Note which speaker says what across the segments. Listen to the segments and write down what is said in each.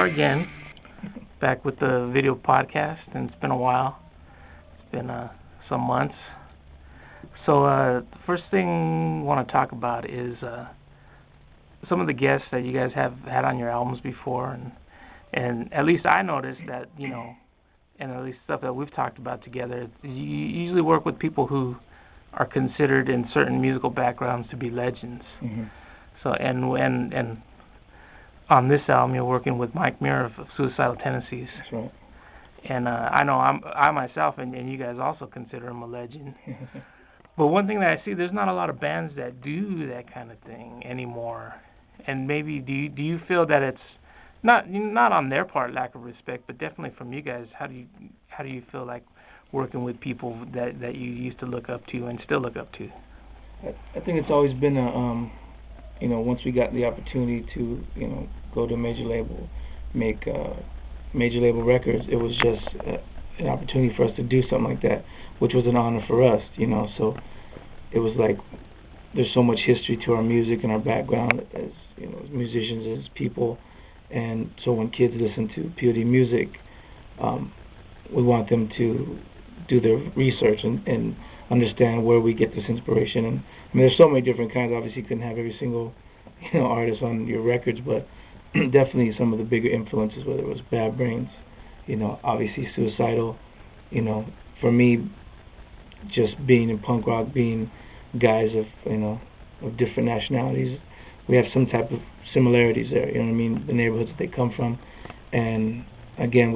Speaker 1: are again, back with the video podcast, and it's been a while. It's been some months. So the first thing I want to talk about is some of the guests that you guys have had on your albums before, and at least I noticed that, you know, and at least stuff that we've talked about together, you usually work with people who are considered in certain musical backgrounds to be legends.
Speaker 2: Mm-hmm.
Speaker 1: So and on this album, you're working with Mike Muir of Suicidal Tendencies.
Speaker 2: That's right.
Speaker 1: And I know I myself and you guys also consider him a legend. But one thing that I see, there's not a lot of bands that do that kind of thing anymore. And maybe do you feel that it's not on their part lack of respect, but definitely from you guys, how do you feel like working with people that you used to look up to and still look up to?
Speaker 2: I think it's always been once we got the opportunity to, go to a major label, make major label records, it was just an opportunity for us to do something like that, which was an honor for us, so it was like there's so much history to our music and our background as musicians, as people, and so when kids listen to P.O.D. music, we want them to do their research and understand where we get this inspiration. And I mean, there's so many different kinds. Obviously, you couldn't have every single artist on your records, but definitely some of the bigger influences, whether it was Bad Brains, obviously Suicidal, for me, just being in punk rock, being guys of different nationalities, we have some type of similarities there, what I mean, the neighborhoods that they come from. And again,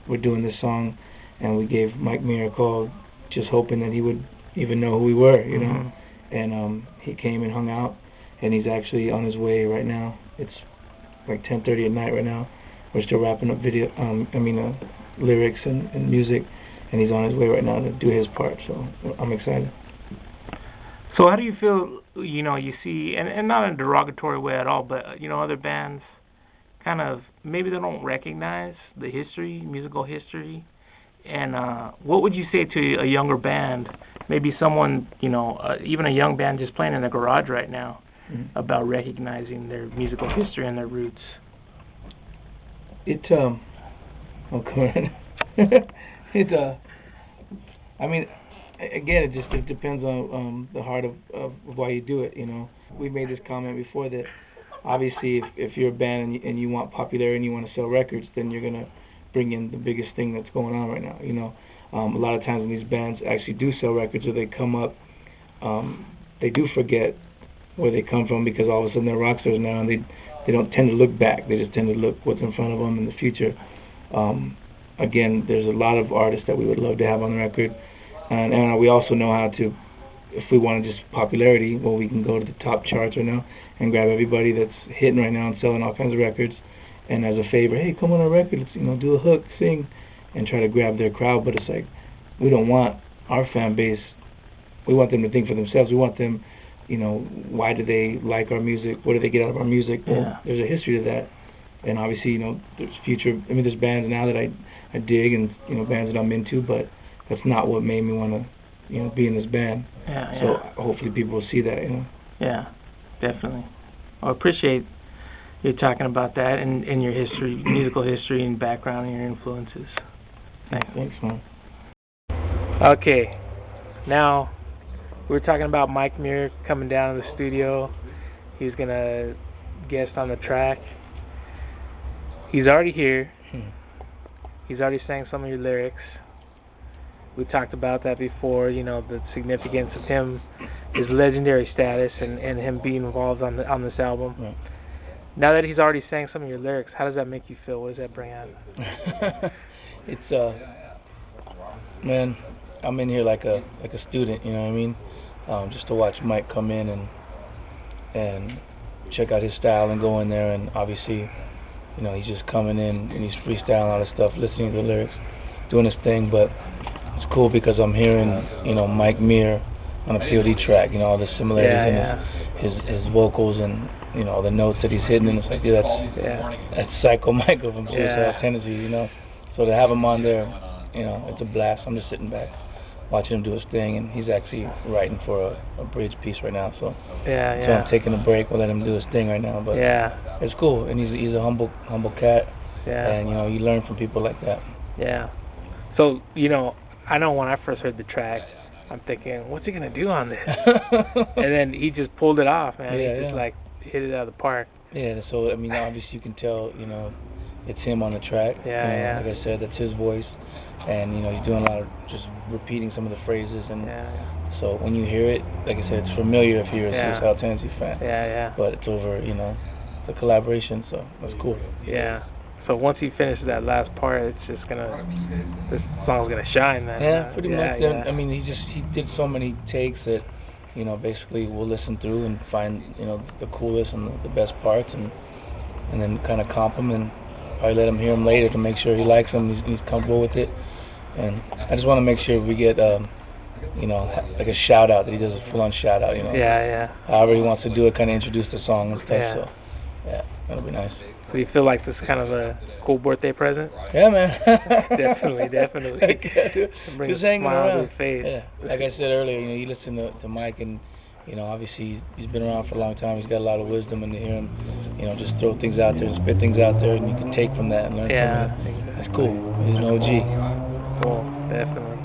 Speaker 2: we're doing this song, and we gave Mike Muir a call, just hoping that he would even know who we were,
Speaker 1: Mm-hmm.
Speaker 2: And he came and hung out, and he's actually on his way right now. It's like 10:30 at night right now. We're still wrapping up lyrics and music, and he's on his way right now to do his part, so I'm excited.
Speaker 1: So how do you feel, you see, and not in a derogatory way at all, but, other bands kind of, maybe they don't recognize the history, musical history, and what would you say to a younger band, maybe someone, even a young band just playing in the garage right now,
Speaker 2: mm-hmm.
Speaker 1: about recognizing their musical history and their roots?
Speaker 2: Again, it depends on the heart of why you do it, We made this comment before that obviously if you're a band and you want popularity and you want to sell records, then you're going to bring in the biggest thing that's going on right now, A lot of times when these bands actually do sell records or they come up, they do forget where they come from because all of a sudden they're rock stars now and they don't tend to look back. They just tend to look what's in front of them in the future. Again, there's a lot of artists that we would love to have on the record. And we also know how to, if we want just popularity, well, we can go to the top charts right now and grab everybody that's hitting right now and selling all kinds of records. And as a favor, hey, come on our record, let's, do a hook, sing, and try to grab their crowd. But it's like, we don't want our fan base, we want them to think for themselves. We want them, why do they like our music? What do they get out of our music? Well,
Speaker 1: yeah.
Speaker 2: There's a history to that. And obviously, there's bands now that I dig and, bands that I'm into, but that's not what made me want to, be in this band.
Speaker 1: Yeah,
Speaker 2: so hopefully people will see that,
Speaker 1: Yeah, definitely. I appreciate you talking about that and your history, musical history and background and your influences.
Speaker 2: Thanks, man.
Speaker 1: Okay, now we're talking about Mike Muir coming down to the studio. He's going to guest on the track. He's already here. He's already sang some of your lyrics. We talked about that before, the significance of him, his legendary status, and him being involved on this album.
Speaker 2: Right.
Speaker 1: Now that he's already sang some of your lyrics, how does that make you feel? What does that bring out?
Speaker 2: It's man, I'm in here like a student, you know what I mean? Just to watch Mike come in and check out his style and go in there, and obviously, he's just coming in and he's freestyling all this stuff, listening to the lyrics, doing his thing. But it's cool because I'm hearing, Mike Muir on a P.O.D. track, all the similarities in his vocals and, the notes that he's hitting, and it's like, that's Psycho Michael from Suicidal Tendencies, So to have him on there, it's a blast. I'm just sitting back, watching him do his thing, and he's actually writing for a bridge piece right now. So so I'm taking a break. We'll let him do his thing right now. But it's cool, and he's a humble cat.
Speaker 1: Yeah.
Speaker 2: And you learn from people like that.
Speaker 1: Yeah. So I know when I first heard the track, I'm thinking, what's he gonna do on this? And then he just pulled it off, man.
Speaker 2: Yeah,
Speaker 1: he just like hit it out of the park.
Speaker 2: Yeah. So I mean, obviously you can tell, it's him on the track.
Speaker 1: Yeah.
Speaker 2: Like I said, that's his voice, and he's doing a lot of just repeating some of the phrases, and so when you hear it, like I said, it's familiar if you're a Suicidal Tendencies fan.
Speaker 1: Yeah.
Speaker 2: But it's over, the collaboration, so that's cool.
Speaker 1: Yeah. So once he finishes that last part, it's just this song's gonna shine, man.
Speaker 2: Yeah, pretty much.
Speaker 1: Yeah.
Speaker 2: I mean, he did so many takes that, basically we'll listen through and find, the coolest and the best parts, and then kind of comp them and probably let him hear them later to make sure he likes them, he's comfortable with it. And I just want to make sure we get, like a shout out, that he does a full on shout out,
Speaker 1: Yeah.
Speaker 2: However he wants to do it, kind of introduce the song and stuff.
Speaker 1: Yeah.
Speaker 2: So yeah, that'll be nice.
Speaker 1: So you feel like this is kind of a cool birthday present?
Speaker 2: Yeah, man.
Speaker 1: Definitely. Bring
Speaker 2: Just
Speaker 1: a
Speaker 2: hanging
Speaker 1: smile
Speaker 2: around.
Speaker 1: to his face.
Speaker 2: Yeah. Like I said earlier, you listen to Mike, and obviously he's been around for a long time. He's got a lot of wisdom, and to hear him, just throw things out there, spit things out there, and you can take from that and learn from it. That's cool. He's an OG.
Speaker 1: Cool. Definitely.